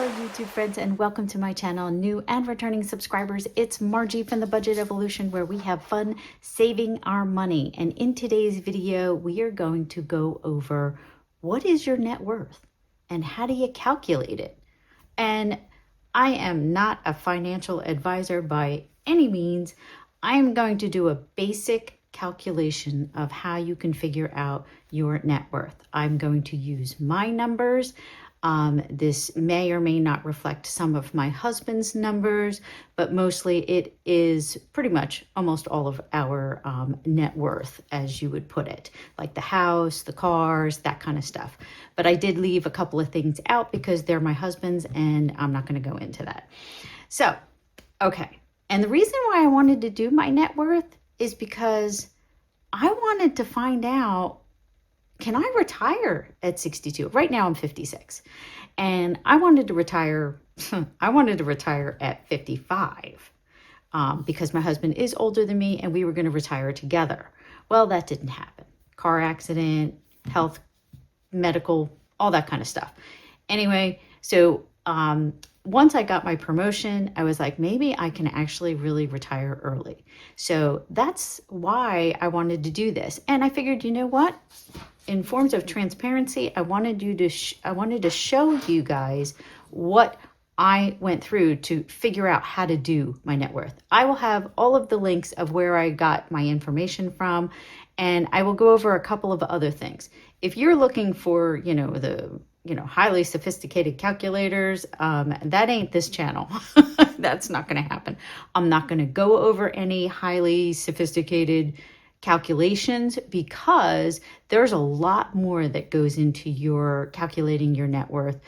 YouTube friends, and welcome to my channel. New and returning subscribers, it's Margie from the Budget Evolution, where we have fun saving our money. And in today's video, we are going to go over what is your net worth and how do you calculate it. And I am not a financial advisor by any means. I'm going to do a basic calculation of how you can figure out your net worth. I'm going to use my numbers. This may or may not reflect some of my husband's numbers, but mostly it is pretty much almost all of our net worth, as you would put it, like the house, the cars, that kind of stuff. But I did leave a couple of things out because they're my husband's, and I'm not going to go into that. So, okay. And the reason why I wanted to do my net worth is because I wanted to find out, can I retire at 62? Right now I'm 56, and I wanted to retire. I wanted to retire at 55 because my husband is older than me, and we were going to retire together. Well, that didn't happen. Car accident, health, medical, all that kind of stuff. Anyway, so once I got my promotion, I was like, maybe I can actually really retire early. So that's why I wanted to do this. And I figured, you know what? In forms of transparency, I wanted to show you guys what I went through to figure out how to do my net worth. I will have all of the links of where I got my information from, and I will go over a couple of other things. If you're looking for, the highly sophisticated calculators, that ain't this channel. That's not going to happen. I'm not going to go over any highly sophisticated calculations because there's a lot more that goes into your calculating your net worth.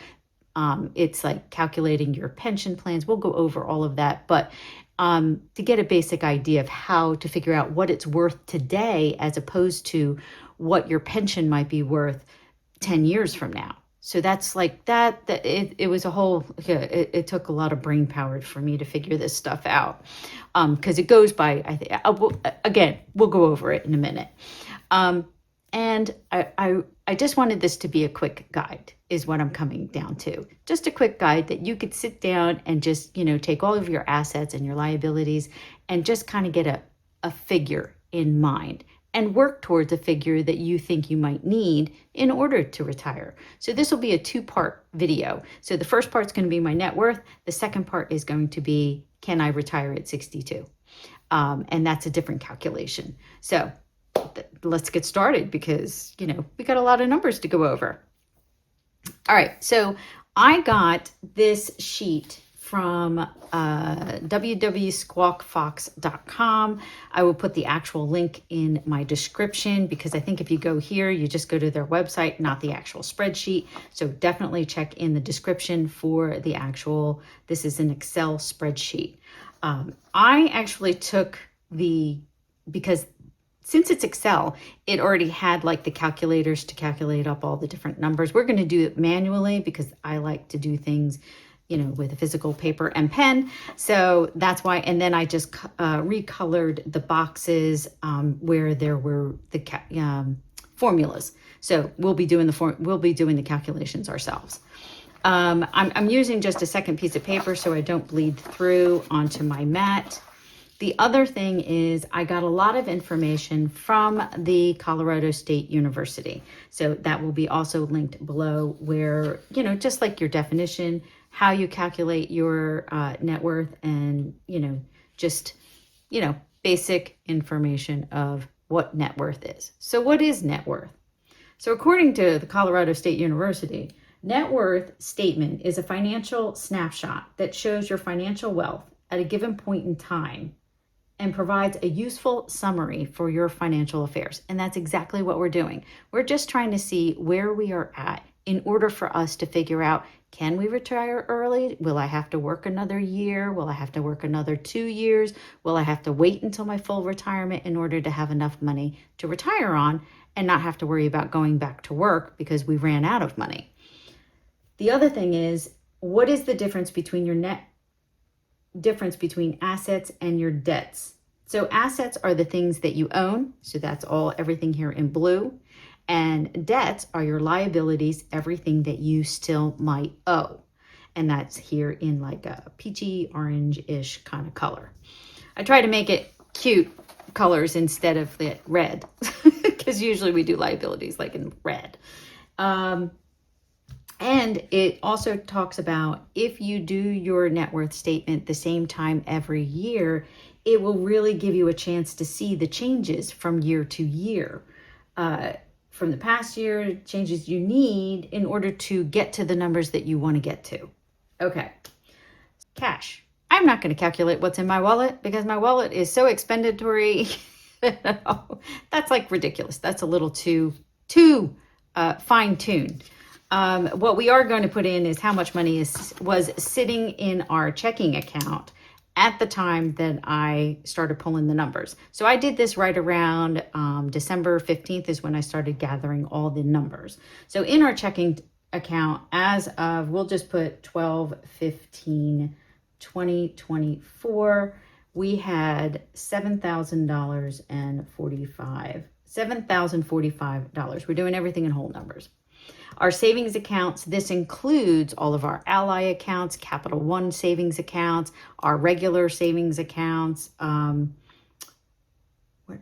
It's like calculating your pension plans. We'll go over all of that, but to get a basic idea of how to figure out what it's worth today as opposed to what your pension might be worth 10 years from now. So that's like that it was a whole, it took a lot of brain power for me to figure this stuff out. Because it goes by, again, we'll go over it in a minute. And I just wanted this to be a quick guide is what I'm coming down to. Just a quick guide that you could sit down and just, take all of your assets and your liabilities and just kind of get a figure in mind and work towards a figure that you think you might need in order to retire. So this will be a two-part video. So the first part is going to be my net worth. The second part is going to be, can I retire at 62? And that's a different calculation. So let's get started because, we got a lot of numbers to go over. All right, so I got this sheet from www.squawkfox.com. I will put the actual link in my description because I think if you go here, you just go to their website, not the actual spreadsheet. So definitely check in the description for the actual, this is an Excel spreadsheet. I actually took because since it's Excel, it already had like the calculators to calculate up all the different numbers. We're going to do it manually because I like to do things with a physical paper and pen. So that's why, and then I just recolored the boxes where there were the formulas. So we'll be doing the calculations ourselves. I'm using just a second piece of paper so I don't bleed through onto my mat. The other thing is I got a lot of information from the Colorado State University. So that will be also linked below where, just like your definition, how you calculate your net worth and, just, basic information of what net worth is. So what is net worth? So according to the Colorado State University, net worth statement is a financial snapshot that shows your financial wealth at a given point in time and provides a useful summary for your financial affairs. And that's exactly what we're doing. We're just trying to see where we are at in order for us to figure out, can we retire early? Will I have to work another year? Will I have to work another 2 years? Will I have to wait until my full retirement in order to have enough money to retire on and not have to worry about going back to work because we ran out of money? The other thing is, what is the difference between between assets and your debts? So assets are the things that you own. So that's everything here in blue. And debts are your liabilities, everything that you still might owe. And that's here in like a peachy orange-ish kind of color. I try to make it cute colors instead of the red, because usually we do liabilities like in red. And it also talks about if you do your net worth statement the same time every year, it will really give you a chance to see the changes from year to year. From the past year, changes you need in order to get to the numbers that you want to get to. Okay, cash. I'm not going to calculate what's in my wallet because my wallet is so expendatory. That's like ridiculous. That's a little too fine-tuned. What we are going to put in is how much money was sitting in our checking account at the time that I started pulling the numbers. So I did this right around December 15th is when I started gathering all the numbers. So in our checking account, as of, we'll just put 12/15/2024, we had $7,045. We're doing everything in whole numbers. Our savings accounts, this includes all of our Ally accounts, Capital One savings accounts, our regular savings accounts. What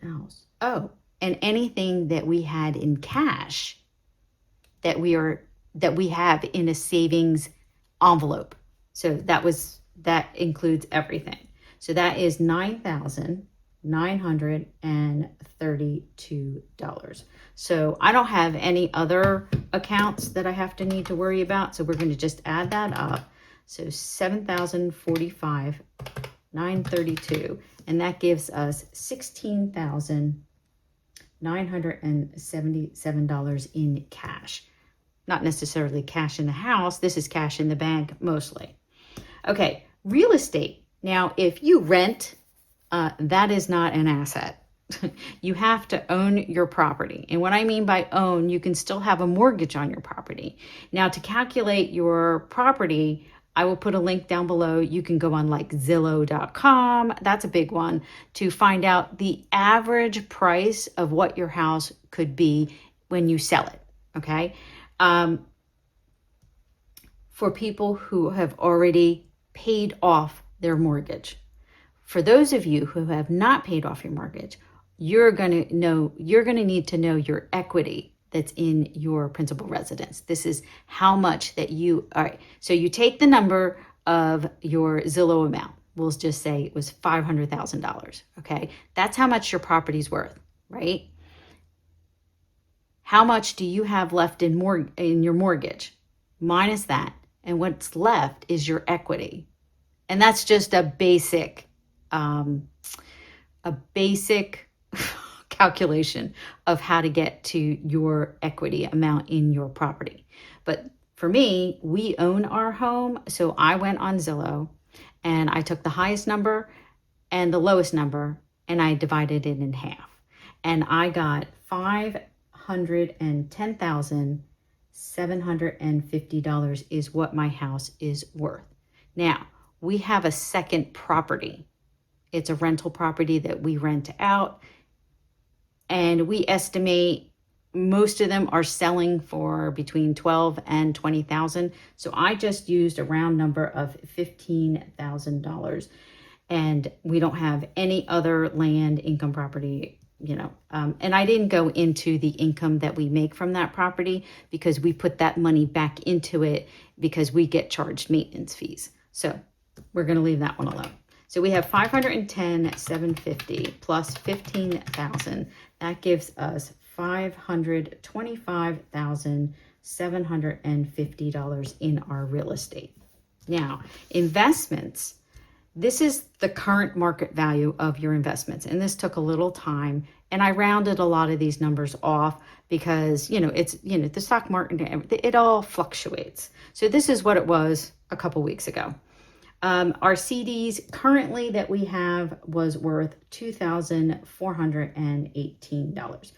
else? Oh, and anything that we had in cash that we have in a savings envelope. So that includes everything. So that is $9,932. So I don't have any other accounts that I have to need to worry about. So we're going to just add that up. So $7,045,932, and that gives us $16,977 in cash. Not necessarily cash in the house. This is cash in the bank mostly. Okay, real estate. Now, if you rent, that is not an asset. You have to own your property. And what I mean by own, you can still have a mortgage on your property. Now, to calculate your property, I will put a link down below. You can go on like Zillow.com. That's a big one to find out the average price of what your house could be when you sell it. Okay. For people who have already paid off their mortgage. For those of you who have not paid off your mortgage, you're going to need to know your equity that's in your principal residence. This is how much that all right. So you take the number of your Zillow amount. We'll just say it was $500,000. Okay. That's how much your property's worth, right? How much do you have left in your mortgage? Minus that. And what's left is your equity. And that's just a basic calculation of how to get to your equity amount in your property. But for me, we own our home. So I went on Zillow and I took the highest number and the lowest number and I divided it in half. And I got $510,750 is what my house is worth. Now, we have a second property. It's a rental property that we rent out. And we estimate most of them are selling for between $12,000 and $20,000. So I just used a round number of $15,000. And we don't have any other land, income property, and I didn't go into the income that we make from that property because we put that money back into it because we get charged maintenance fees. So we're going to leave that one alone. So we have $510,750 plus $15,000. That gives us $525,750 in our real estate. Now, investments. This is the current market value of your investments. And this took a little time. And I rounded a lot of these numbers off because, it's, the stock market, it all fluctuates. So this is what it was a couple weeks ago. Our CDs currently that we have was worth $2,418.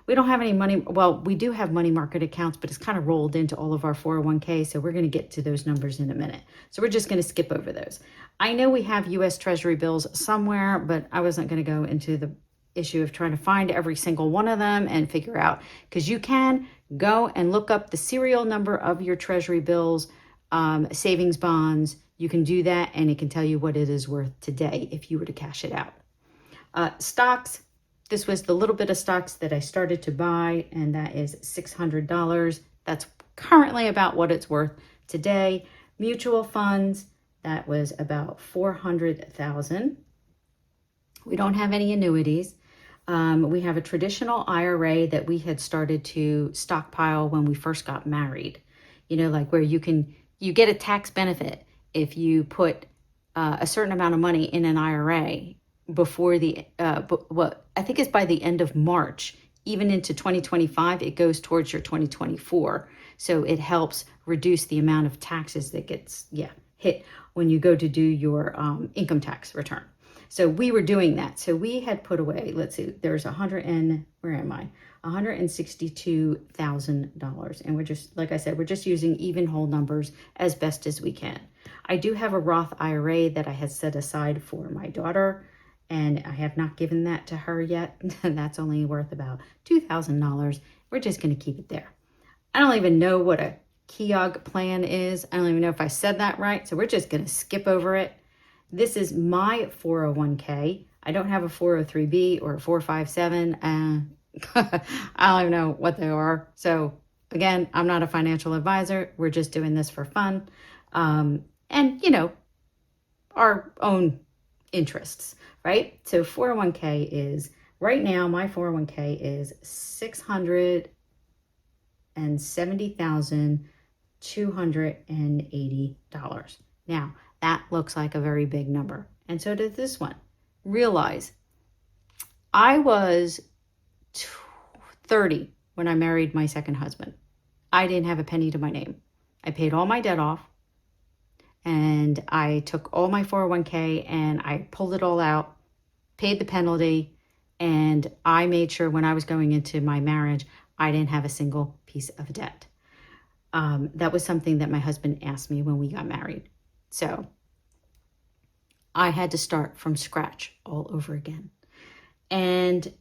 We don't have any money. Well, we do have money market accounts, but it's kind of rolled into all of our 401k. So we're going to get to those numbers in a minute. So we're just going to skip over those. I know we have U.S. Treasury bills somewhere, but I wasn't going to go into the issue of trying to find every single one of them and figure out, because you can go and look up the serial number of your Treasury bills savings bonds. You can do that, and it can tell you what it is worth today if you were to cash it out. Stocks, this was the little bit of stocks that I started to buy, and that is $600. That's currently about what it's worth today. Mutual funds, that was about $400,000. We don't have any annuities. We have a traditional IRA that we had started to stockpile when we first got married. You know, like where you get a tax benefit if you put a certain amount of money in an IRA before I think it's by the end of March, even into 2025, it goes towards your 2024. So it helps reduce the amount of taxes that gets hit when you go to do your income tax return. So we were doing that. So we had put away, let's see, there's $162,000. And we're just, like I said, we're just using even whole numbers as best as we can. I do have a Roth IRA that I had set aside for my daughter, and I have not given that to her yet. That's only worth about $2,000. We're just going to keep it there. I don't even know what a KEOG plan is. I don't even know if I said that right. So we're just going to skip over it. This is my 401k. I don't have a 403b or a 457. I don't even know what they are. So again, I'm not a financial advisor. We're just doing this for fun. And, you know, our own interests, right? So 401k is, right now, my 401k is $670,280. Now, that looks like a very big number. And so does this one. Realize, I was 30 when I married my second husband. I didn't have a penny to my name. I paid all my debt off, and I took all my 401k and I pulled it all out, paid the penalty, and I made sure when I was going into my marriage, I didn't have a single piece of debt. That was something that my husband asked me when we got married. So I had to start from scratch all over again. And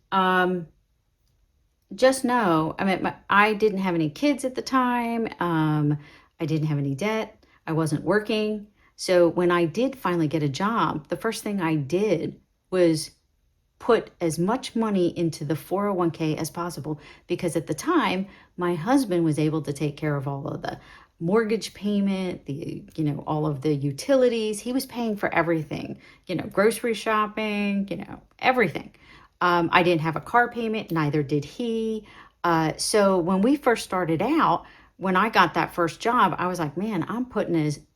just know, I mean, I didn't have any kids at the time. I didn't have any debt. I wasn't working. So when I did finally get a job, the first thing I did was put as much money into the 401k as possible, because at the time, my husband was able to take care of all of the mortgage payment, all of the utilities. He was paying for everything, grocery shopping, everything. I didn't have a car payment, neither did he. So when we first started out, when I got that first job, I was like, man,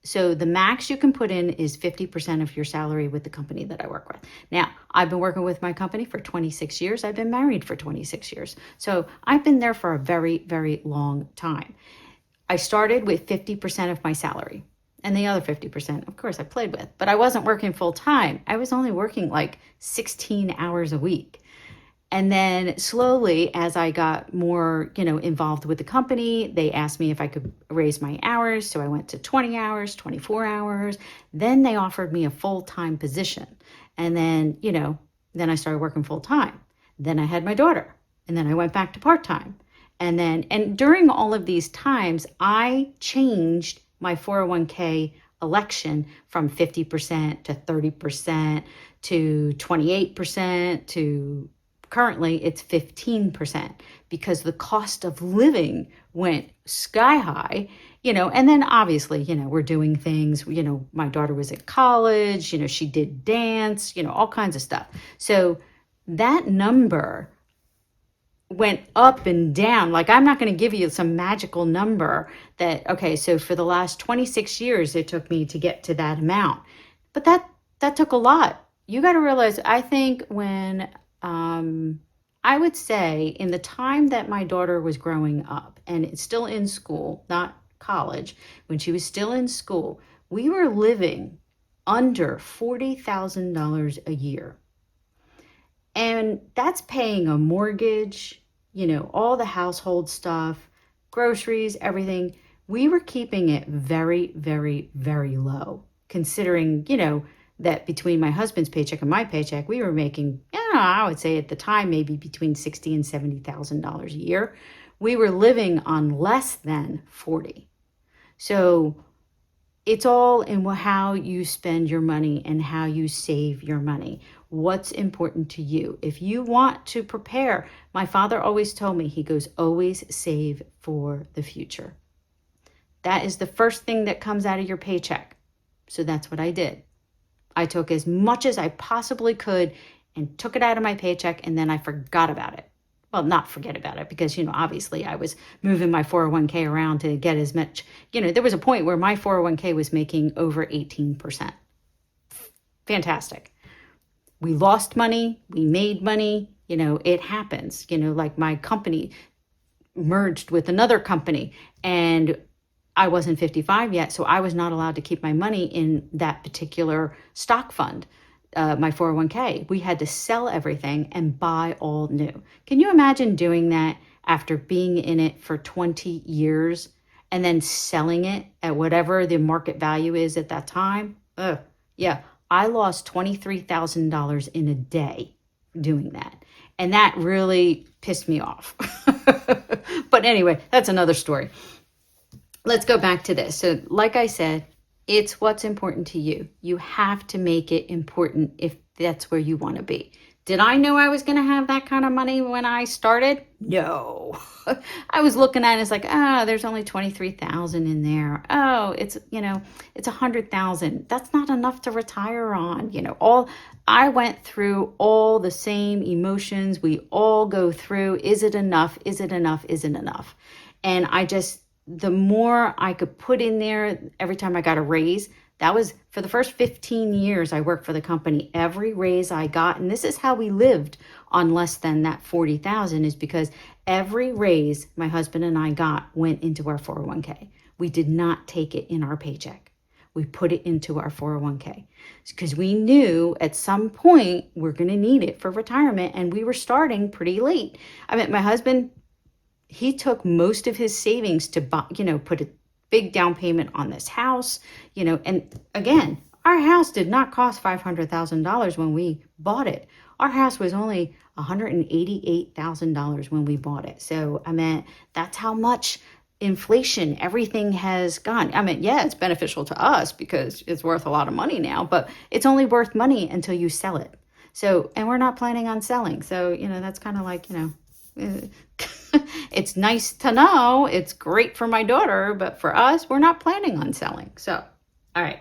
so the max you can put in is 50% of your salary with the company that I work with. Now, I've been working with my company for 26 years. I've been married for 26 years. So I've been there for a very, very long time. I started with 50% of my salary, and the other 50%, of course, I played with, but I wasn't working full time. I was only working like 16 hours a week. And then slowly, as I got more, involved with the company, they asked me if I could raise my hours. So I went to 20 hours, 24 hours. Then they offered me a full-time position. And then, then I started working full time. Then I had my daughter, and then I went back to part-time. And during all of these times, I changed my 401k election from 50% to 30% to 28% to currently it's 15%, because the cost of living went sky high, and then obviously, we're doing things, my daughter was at college, she did dance, all kinds of stuff. So that number went up and down. Like, I'm not going to give you some magical number that, okay, so for the last 26 years, it took me to get to that amount. But that took a lot. You got to realize, I think when, I would say in the time that my daughter was growing up and it's still in school, not college, when she was still in school, we were living under $40,000 a year. And that's paying a mortgage, all the household stuff, groceries, everything. We were keeping it very, very, very low, considering, that between my husband's paycheck and my paycheck, we were making, I would say at the time, maybe between $60,000 and $70,000 a year. We were living on less than 40. So it's all in how you spend your money and how you save your money. What's important to you? If you want to prepare, my father always told me, he goes, always save for the future. That is the first thing that comes out of your paycheck. So that's what I did. I took as much as I possibly could and took it out of my paycheck, and then I forgot about it. Well, not forget about it, because, obviously I was moving my 401k around to get as much, there was a point where my 401k was making over 18%. Fantastic. We lost money, we made money, it happens, like my company merged with another company, and I wasn't 55 yet, so I was not allowed to keep my money in that particular stock fund. My 401k, we had to sell everything and buy all new. Can you imagine doing that after being in it for 20 years and then selling it at whatever the market value is at that time? Yeah, I lost $23,000 in a day doing that. And that really pissed me off. But anyway, that's another story. Let's go back to this. So like I said, it's what's important to you. You have to make it important if that's where you want to be. Did I know I was going to have that kind of money when I started? No. I was looking at it as like, there's only 23,000 in there. Oh, it's 100,000. That's not enough to retire on. I went through all the same emotions we all go through. Is it enough? Is it enough? Isn't enough? And the more I could put in there every time I got a raise, that was for the first 15 years I worked for the company. Every raise I got, and this is how we lived on less than that 40,000, is because every raise my husband and I got went into our 401k. We did not take it in our paycheck. We put it into our 401k because we knew at some point we're going to need it for retirement, and we were starting pretty late. I mean, my husband, he took most of his savings to buy, put a big down payment on this house, and again, our house did not cost $500,000 when we bought it. Our house was only $188,000 when we bought it. So, that's how much inflation everything has gone. Yeah, it's beneficial to us because it's worth a lot of money now, but it's only worth money until you sell it. So, and we're not planning on selling. So, that's kind of like, it's nice to know, it's great for my daughter, but for us, we're not planning on selling. So, all right,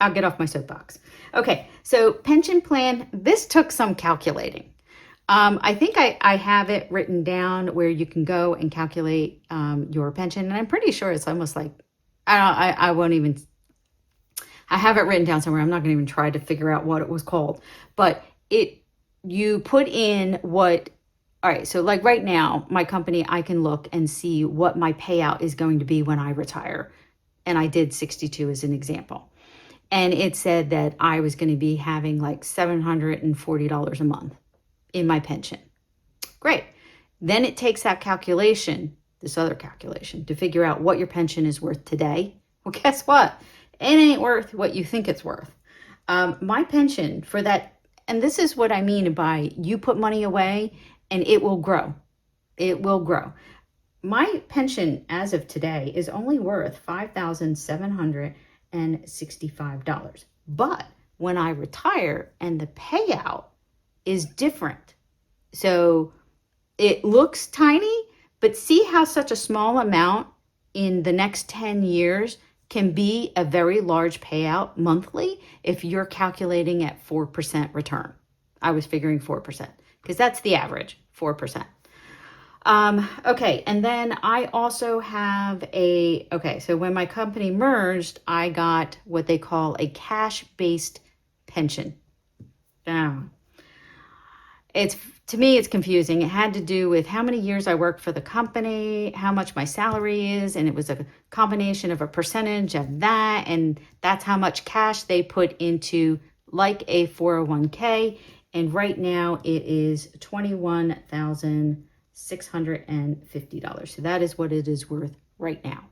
I'll get off my soapbox. Okay, so pension plan, this took some calculating. I think I have it written down where you can go and calculate your pension, and I'm pretty sure it's almost like, I won't even, I have it written down somewhere. I'm not going to even try to figure out what it was called, but you put in what. All right, so like right now, my company, I can look and see what my payout is going to be when I retire. And I did 62 as an example. And it said that I was going to be having like $740 a month in my pension. Great. Then it takes that calculation, this other calculation, to figure out what your pension is worth today. Well, guess what? It ain't worth what you think it's worth. My pension for that, and this is what I mean by you put money away and it will grow. It will grow. My pension as of today is only worth $5,765. But when I retire and the payout is different. So it looks tiny, but see how such a small amount in the next 10 years can be a very large payout monthly if you're calculating at 4% return. I was figuring 4%. Because that's the average, 4%. Okay, and then I also have so when my company merged, I got what they call a cash-based pension. To me, it's confusing. It had to do with how many years I worked for the company, how much my salary is, and it was a combination of a percentage of that, and that's how much cash they put into like a 401k. And right now it is $21,650. So that is what it is worth right now.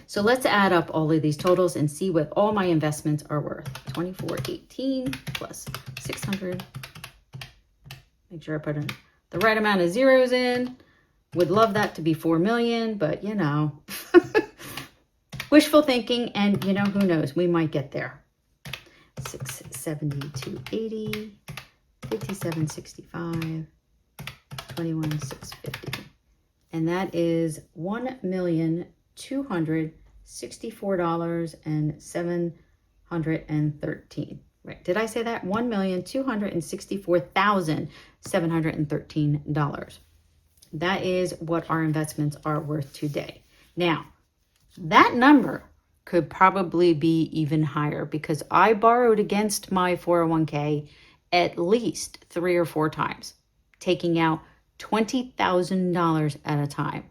So let's add up all of these totals and see what all my investments are worth. 2418 plus 600. Make sure I put in the right amount of zeros in. Would love that to be 4 million, but Wishful thinking, and you know, who knows, we might get there. 670, 280, 5765, 21,650. And that is $1,264,713. Right? Did I say that? $1,264,713. That is what our investments are worth today. Now, that number could probably be even higher because I borrowed against my 401k at least 3 or 4 times, taking out $20,000 at a time.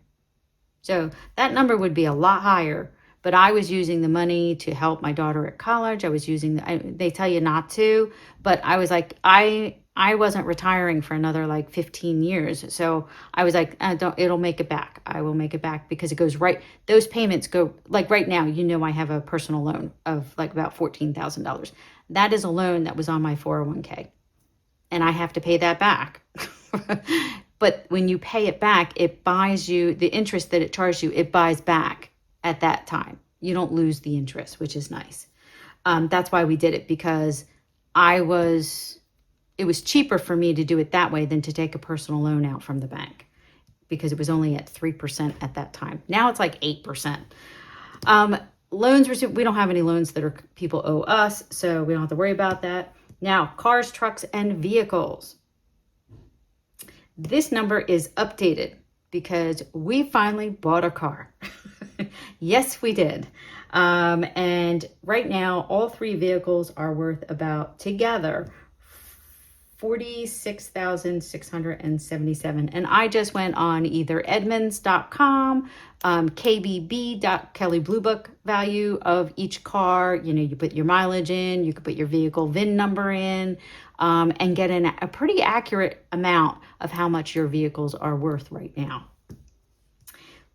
So that number would be a lot higher, but I was using the money to help my daughter at college. I was using, they tell you not to, but I was like, I wasn't retiring for another like 15 years. So I was like, it'll make it back. I will make it back because it goes right. Those payments go like right now, you know, I have a personal loan of like about $14,000. That is a loan that was on my 401k and I have to pay that back. But when you pay it back, it buys you the interest that it charged you. It buys back at that time. You don't lose the interest, which is nice. That's why we did it, because it was cheaper for me to do it that way than to take a personal loan out from the bank, because it was only at 3% at that time. Now it's like 8%. Loans received, we don't have any loans that are people owe us, so we don't have to worry about that. Now, cars, trucks, and vehicles. This number is updated because we finally bought a car. Yes, we did. And right now, all 3 vehicles are worth about together $46,677. And I just went on either Edmunds.com, KBB, Kelley Blue Book value of each car. You know, you put your mileage in, you could put your vehicle VIN number in, and get a pretty accurate amount of how much your vehicles are worth right now.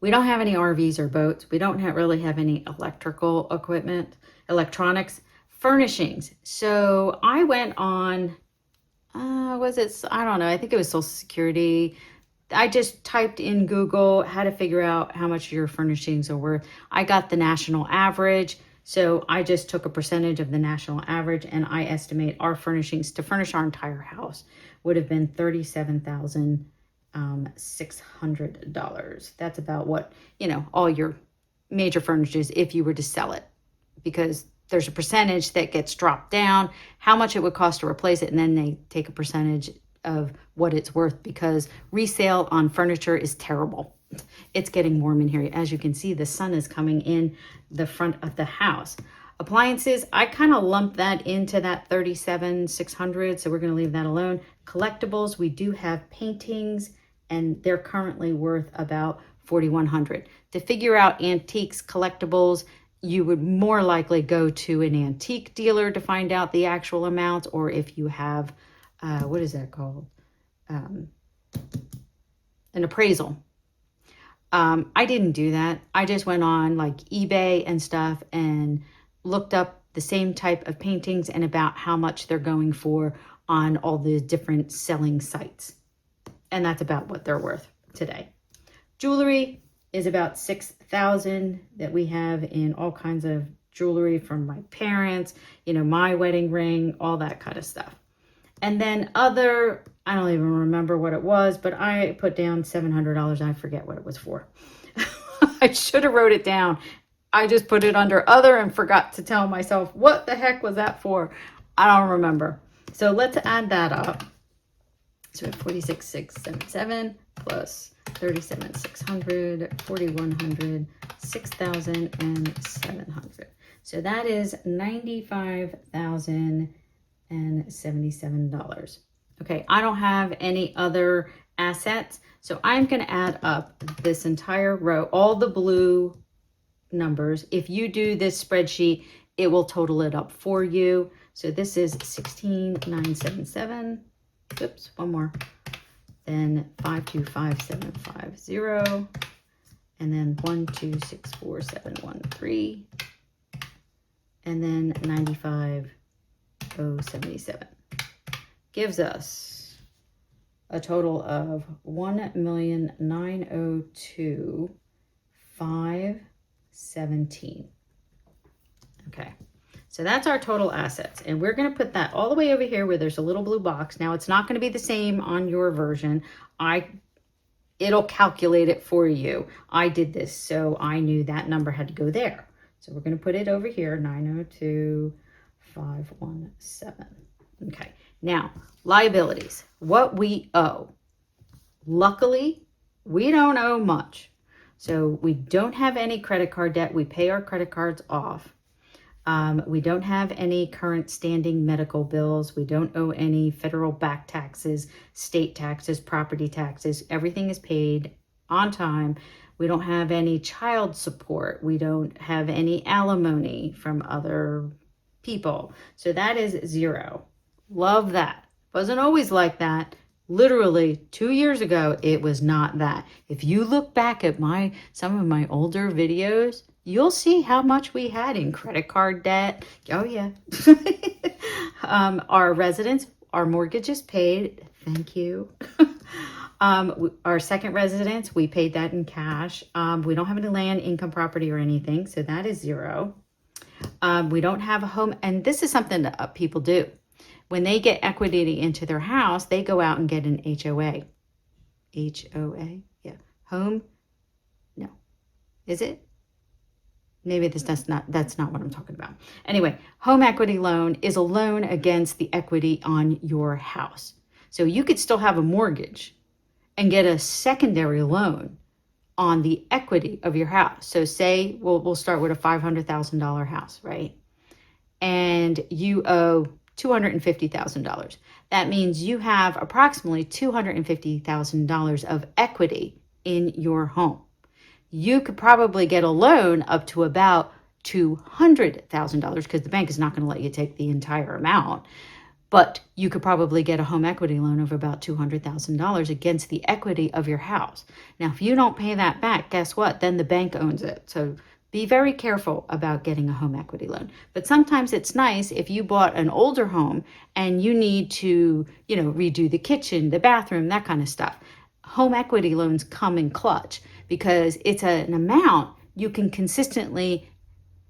We don't have any RVs or boats. We don't really have any electrical equipment, electronics, furnishings. So I went on, I don't know, I think it was Social Security. I just typed in Google how to figure out how much your furnishings are worth. I got the national average. So I just took a percentage of the national average, and I estimate our furnishings to furnish our entire house would have been $37,600. That's about what, you know, all your major furnitures, if you were to sell it, because there's a percentage that gets dropped down, how much it would cost to replace it, and then they take a percentage of what it's worth, because resale on furniture is terrible. It's getting warm in here. As you can see, the sun is coming in the front of the house. Appliances, I kind of lumped that into that $37,600, so we're going to leave that alone. Collectibles, we do have paintings, and they're currently worth about $4,100. To figure out antiques, collectibles, you would more likely go to an antique dealer to find out the actual amounts, or if you have, what is that called? An appraisal. I didn't do that. I just went on like eBay and stuff and looked up the same type of paintings and about how much they're going for on all the different selling sites. And that's about what they're worth today. Jewelry is about $6,000 that we have in all kinds of jewelry from my parents, you know, my wedding ring, all that kind of stuff. And then other, I don't even remember what it was, but I put down $700 and I forget what it was for. I should have wrote it down. I just put it under other and forgot to tell myself, what the heck was that for? I don't remember. So let's add that up. So we have 46,677 plus 37,600, 4,100, 6,700. So that is $95,077. Okay, I don't have any other assets, so I'm going to add up this entire row, all the blue numbers. If you do this spreadsheet, it will total it up for you. So this is 16,977. Oops, one more. Then 525750. And then 1264713. And then 95,077. Gives us a total of $1,902,500. 17. Okay. So that's our total assets. And we're going to put that all the way over here where there's a little blue box. Now it's not going to be the same on your version. It'll calculate it for you. I did this, so I knew that number had to go there. So we're going to put it over here, 902,517. Okay. Now, liabilities, what we owe. Luckily, we don't owe much. So we don't have any credit card debt. We pay our credit cards off. We don't have any current standing medical bills. We don't owe any federal back taxes, state taxes, property taxes. Everything is paid on time. We don't have any child support. We don't have any alimony from other people. So that is 0. Love that. Wasn't always like that. Literally 2 years ago, it was not that. If you look back at some of my older videos, you'll see how much we had in credit card debt. Oh, yeah. Our residence, our mortgage is paid. Thank you. Our second residence, we paid that in cash. We don't have any land, income, property, or anything. So that is 0. We don't have a home. And this is something that people do. When they get equity into their house, they go out and get an HOA. HOA? Yeah. Home? No. Is it? Maybe that's not what I'm talking about. Anyway, home equity loan is a loan against the equity on your house. So you could still have a mortgage and get a secondary loan on the equity of your house. So say, we'll start with a $500,000 house, right? And you owe $250,000. That means you have approximately $250,000 of equity in your home. You could probably get a loan up to about $200,000 because the bank is not going to let you take the entire amount. But you could probably get a home equity loan of about $200,000 against the equity of your house. Now, if you don't pay that back, guess what? Then the bank owns it. So be very careful about getting a home equity loan. But sometimes it's nice if you bought an older home and you need to, redo the kitchen, the bathroom, that kind of stuff. Home equity loans come in clutch because it's an amount you can consistently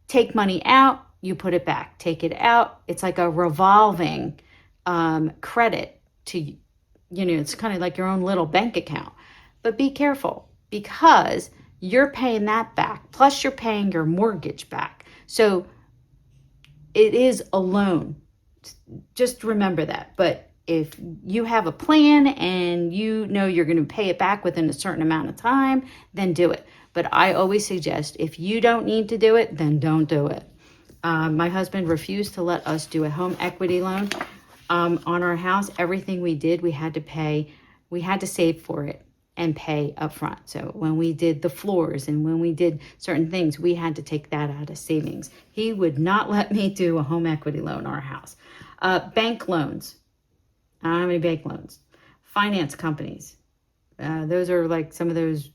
take money out, you put it back, take it out. It's like a revolving credit to, it's kind of like your own little bank account. But be careful because you're paying that back, plus you're paying your mortgage back. So it is a loan. Just remember that. But if you have a plan and you know you're going to pay it back within a certain amount of time, then do it. But I always suggest if you don't need to do it, then don't do it. My husband refused to let us do a home equity loan on our house. Everything we did, we had to save for it and pay up front. So when we did the floors and when we did certain things, we had to take that out of savings. He would not let me do a home equity loan on our house. Bank loans. I don't have any bank loans. Finance companies. Those are like some of those,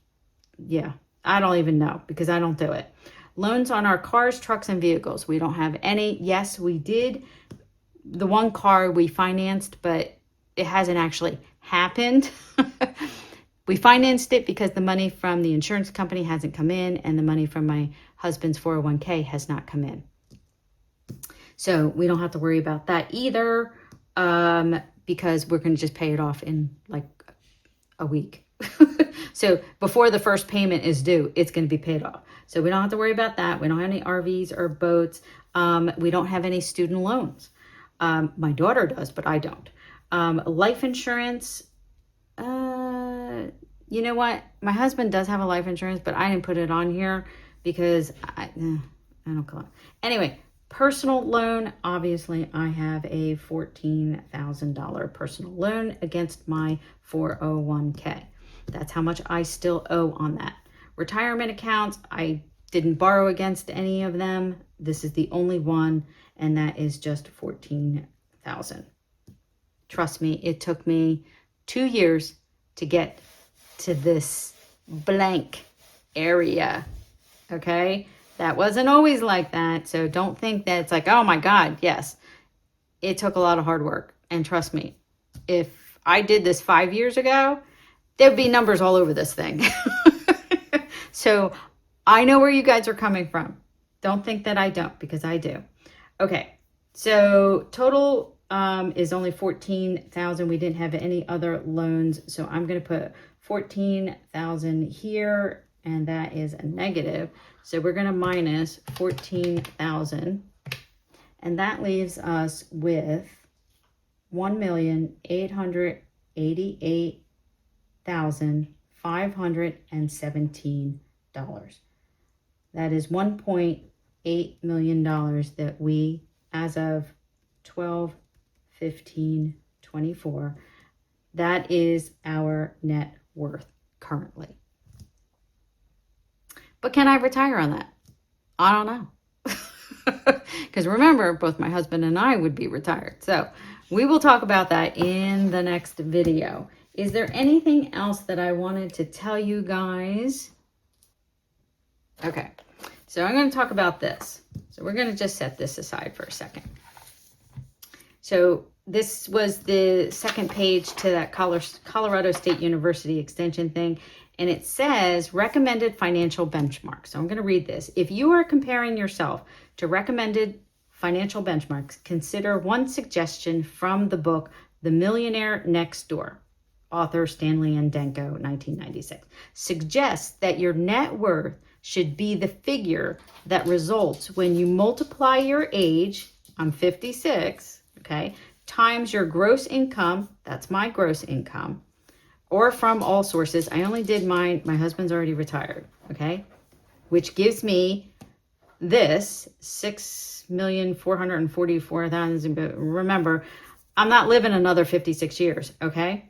I don't even know because I don't do it. Loans on our cars, trucks, and vehicles. We don't have any. Yes, we did. The one car we financed, but it hasn't actually happened. We financed it because the money from the insurance company hasn't come in and the money from my husband's 401k has not come in. So we don't have to worry about that either because we're going to just pay it off in like a week. So before the first payment is due, it's going to be paid off. So we don't have to worry about that. We don't have any RVs or boats. We don't have any student loans. My daughter does, but I don't. Life insurance. You know what? My husband does have a life insurance, but I didn't put it on here because I don't call it. Anyway, personal loan. Obviously, I have a $14,000 personal loan against my 401k. That's how much I still owe on that. Retirement accounts, I didn't borrow against any of them. This is the only one, and that is just $14,000. Trust me, it took me 2 years to get to this blank area, okay? That wasn't always like that, so don't think that it's like, oh my God, yes. It took a lot of hard work, and trust me, if I did this 5 years ago, there'd be numbers all over this thing. So I know where you guys are coming from. Don't think that I don't, because I do. Okay, so total is only 14,000. We didn't have any other loans, so I'm going to put 14,000 here, and that is a negative. So we're going to minus 14,000, and that leaves us with $1,888,517. That is $1.8 million that we, as of 12/15/24, that is our net worth currently. But can I retire on that? I don't know. Because remember, both my husband and I would be retired. So we will talk about that in the next video. Is there anything else that I wanted to tell you guys? Okay, so I'm going to talk about this. So we're going to just set this aside for a second. So this was the second page to that Colorado State University extension thing. And it says recommended financial benchmarks. So I'm going to read this. If you are comparing yourself to recommended financial benchmarks, consider one suggestion from the book, The Millionaire Next Door. Author Stanley Ndenko, 1996. Suggests that your net worth should be the figure that results when you multiply your age, I'm 56, okay, times your gross income, that's my gross income, or from all sources. I only did mine, my husband's already retired, okay, which gives me this 6,444,000. But remember, I'm not living another 56 years, okay?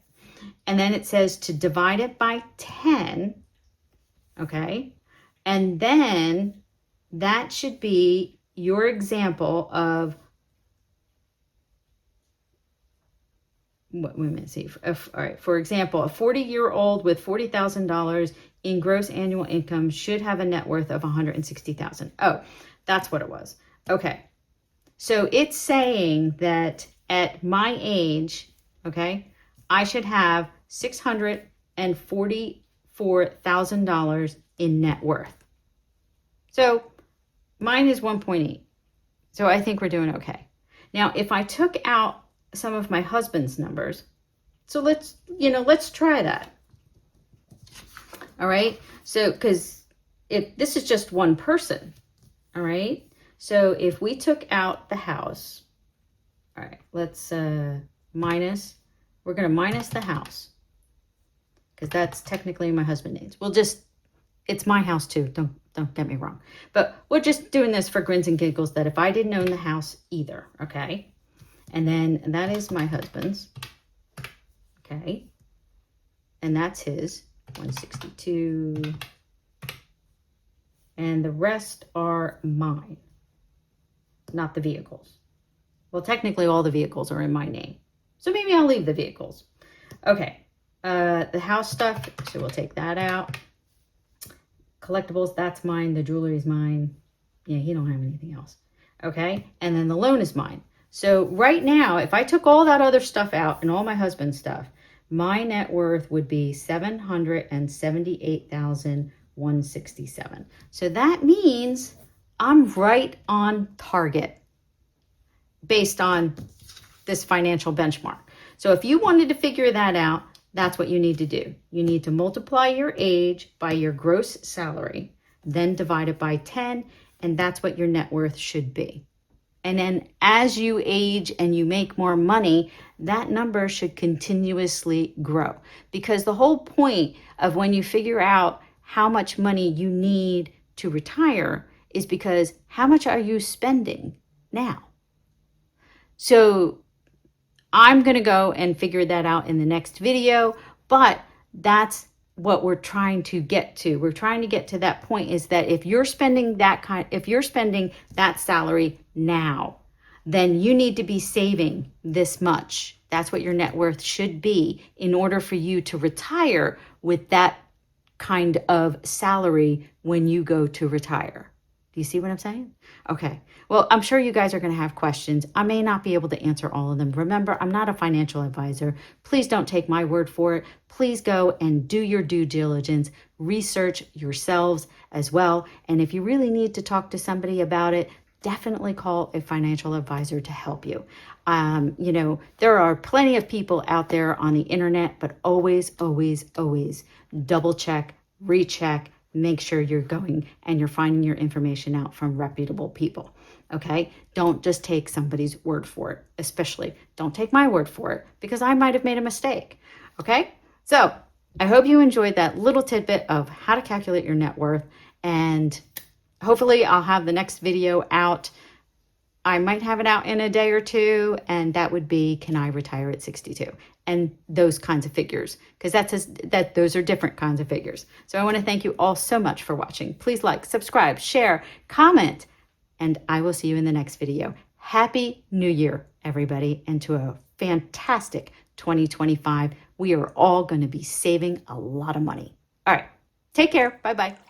And then it says to divide it by 10, okay? And then that should be your example of, wait a minute, see. All right, for example, a 40-year-old with $40,000 in gross annual income should have a net worth of $160,000. Oh, that's what it was. Okay. So it's saying that at my age, okay, I should have $644,000 in net worth. So mine is 1.8. So I think we're doing okay. Now, if I took out some of my husband's numbers, so let's try that. All right. So, because if this is just one person, all right. So if we took out the house, all right, let's minus, we're going to minus the house, because that's technically my husband needs. We'll just, it's my house too. Don't get me wrong. But we're just doing this for grins and giggles, that if I didn't own the house either, okay? And then that is my husband's, okay? And that's his, 162. And the rest are mine, not the vehicles. Well, technically all the vehicles are in my name. So maybe I'll leave the vehicles. Okay, the house stuff, so we'll take that out. Collectibles, that's mine. The jewelry is mine. Yeah, he don't have anything else. Okay, and then the loan is mine. So right now, if I took all that other stuff out and all my husband's stuff, my net worth would be $778,167. So that means I'm right on target based on this financial benchmark. So if you wanted to figure that out, that's what you need to do. You need to multiply your age by your gross salary, then divide it by 10, and that's what your net worth should be. And then as you age and you make more money, that number should continuously grow. Because the whole point of when you figure out how much money you need to retire is because how much are you spending now? So I'm going to go and figure that out in the next video, but that's what we're trying to get to. We're trying to get to that point, is that if you're spending that salary now, then you need to be saving this much. That's what your net worth should be in order for you to retire with that kind of salary when you go to retire. Do you see what I'm saying? Okay. Well, I'm sure you guys are going to have questions. I may not be able to answer all of them. Remember, I'm not a financial advisor. Please don't take my word for it. Please go and do your due diligence, research yourselves as well. And if you really need to talk to somebody about it, definitely call a financial advisor to help you. There are plenty of people out there on the internet, but always, always, always double check, recheck, make sure you're going and you're finding your information out from reputable people. Okay. Don't just take somebody's word for it. Especially don't take my word for it because I might have made a mistake. Okay. So I hope you enjoyed that little tidbit of how to calculate your net worth, and hopefully I'll have the next video out. I might have it out in a day or two, and that would be, can I retire at 62? And those kinds of figures, because those are different kinds of figures. So I want to thank you all so much for watching. Please like, subscribe, share, comment, and I will see you in the next video. Happy New Year, everybody, and to a fantastic 2025. We are all going to be saving a lot of money. All right, take care. Bye-bye.